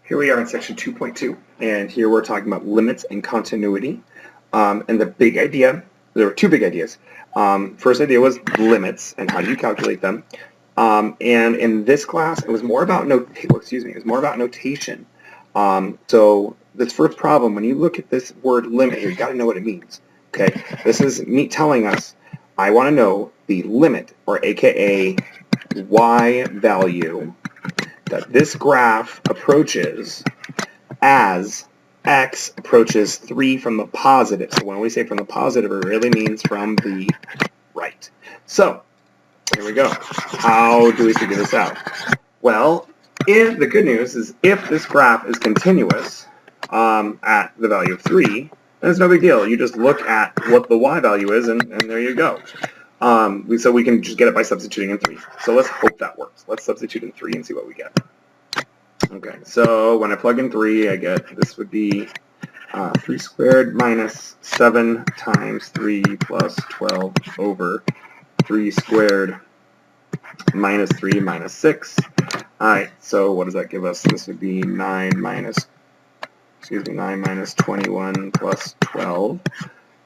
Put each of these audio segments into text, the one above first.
Here we are in section 2.2, and here we're talking about limits and continuity. And the big idea, there were two big ideas. First idea was limits and how do you calculate them. And in this class, it was more about notation. So this first problem, when you look at this word limit here, you got to know what it means. Okay, this is me telling us I want to know the limit, or AKA y value, that this graph approaches as x approaches 3 from the positive. So when we say from the positive, it really means from the right. So here we go. How do we figure this out? Well, the good news is if this graph is continuous at the value of 3, then it's no big deal. You just look at what the y value is, and there you go. So we can just get it by substituting in 3. So let's hope that works. Let's substitute in 3 and see what we get. Okay, so when I plug in 3, I get, this would be 3 squared minus 7 times 3 plus 12 over 3 squared minus 3 minus 6. Alright, so what does that give us? This would be 9 minus 21 plus 12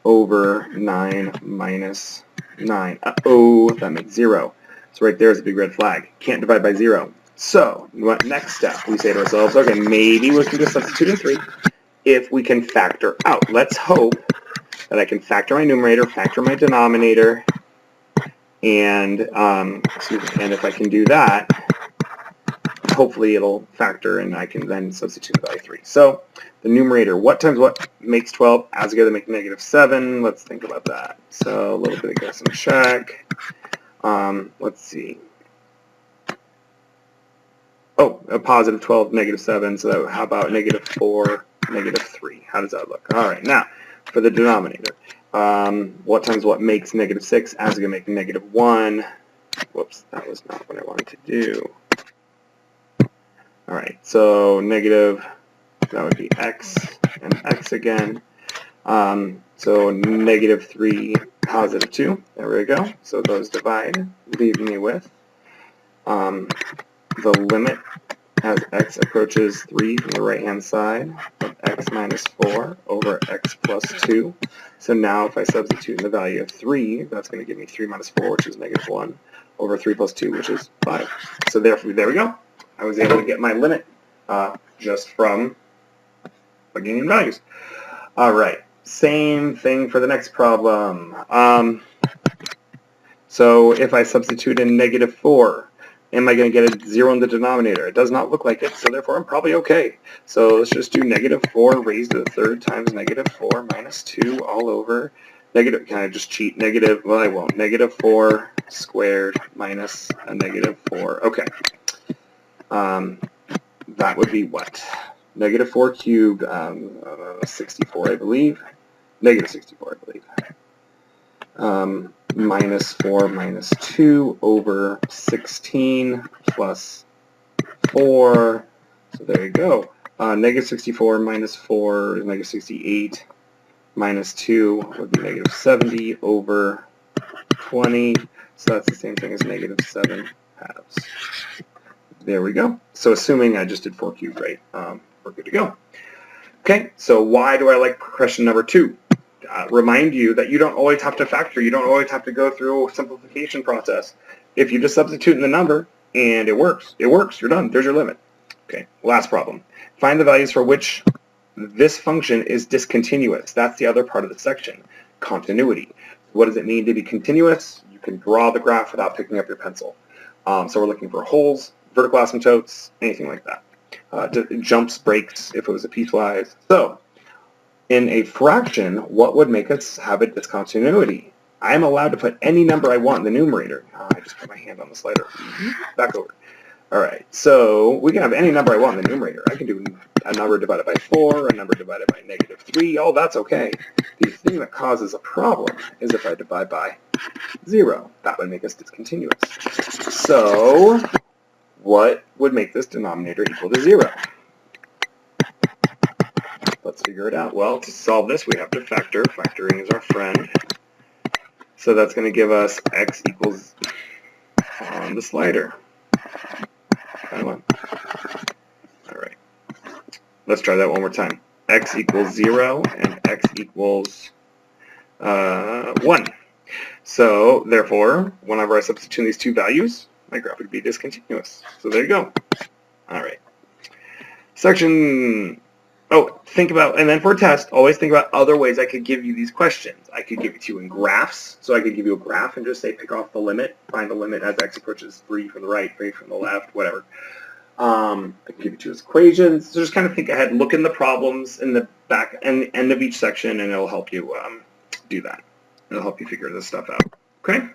over 9 minus 9. Uh-oh, that makes 0. So right there is a big red flag. Can't divide by 0. So, what next step? We say to ourselves, okay, maybe we can just substitute in 3 if we can factor out. Let's hope that I can factor my numerator, factor my denominator, and if I can do that, hopefully it'll factor and I can then substitute the value 3. So, the numerator, what times what makes 12? Adds together make negative 7. Let's think about that. So, a little bit of guess and check. Let's see. Oh, a positive 12, negative 7. So how about negative 4, negative 3? How does that look? All right, now for the denominator. What times what makes negative 6? Adds together make negative 1. Whoops, that was not what I wanted to do. All right, so negative, that would be x and x again. So negative 3, positive 2. There we go. So those divide, leaving me with the limit as x approaches 3 from the right-hand side of x minus 4 over x plus 2. So now if I substitute in the value of 3, that's going to give me 3 minus 4, which is negative 1, over 3 plus 2, which is 5. So there we go. I was able to get my limit just from plugging in values. All right, same thing for the next problem. So if I substitute in negative 4, am I going to get a 0 in the denominator? It does not look like it, so therefore I'm probably okay. So let's just do negative 4 raised to the third times negative 4 minus 2 all over negative, can I just cheat? Negative, well I won't, negative 4 squared minus a negative 4. Okay. That would be what? Negative 4 cubed, 64 I believe. Negative 64 I believe. Minus 4 minus 2 over 16 plus 4. So there you go. Negative 64 minus 4 is negative 68. Minus 2 would be negative 70 over 20. So that's the same thing as negative 7 halves. There we go. So assuming I just did 4 cubed, right? We're good to go. Okay, so why do I like question number 2? Remind you that you don't always have to factor. You don't always have to go through a simplification process. If you just substitute in the number and it works, you're done. There's your limit. Okay, last problem. Find the values for which this function is discontinuous. That's the other part of the section, continuity. What does it mean to be continuous? You can draw the graph without picking up your pencil. So we're looking for holes, vertical asymptotes, anything like that. Jumps, breaks, if it was a piecewise. So, in a fraction, what would make us have a discontinuity? I'm allowed to put any number I want in the numerator. I just put my hand on the slider. Back over. All right, so we can have any number I want in the numerator. I can do a number divided by 4, a number divided by negative 3. Oh, that's okay. The thing that causes a problem is if I divide by 0. That would make us discontinuous. So, what would make this denominator equal to 0? Let's figure it out. Well, to solve this, we have to factor. Factoring is our friend. So that's going to give us x equals on the slider. All right. Let's try that one more time. X equals 0 and x equals 1. So, therefore, whenever I substitute these two values, my graph would be discontinuous. So there you go. All right. Section, think about, and then for a test, always think about other ways I could give you these questions. I could give it to you in graphs. So I could give you a graph and just say pick off the limit, find the limit as x approaches 3 from the right, 3 from the left, whatever. I can give it to you as equations. So just kind of think ahead, look in the problems in the back and end of each section, and it'll help you do that. It'll help you figure this stuff out. Okay?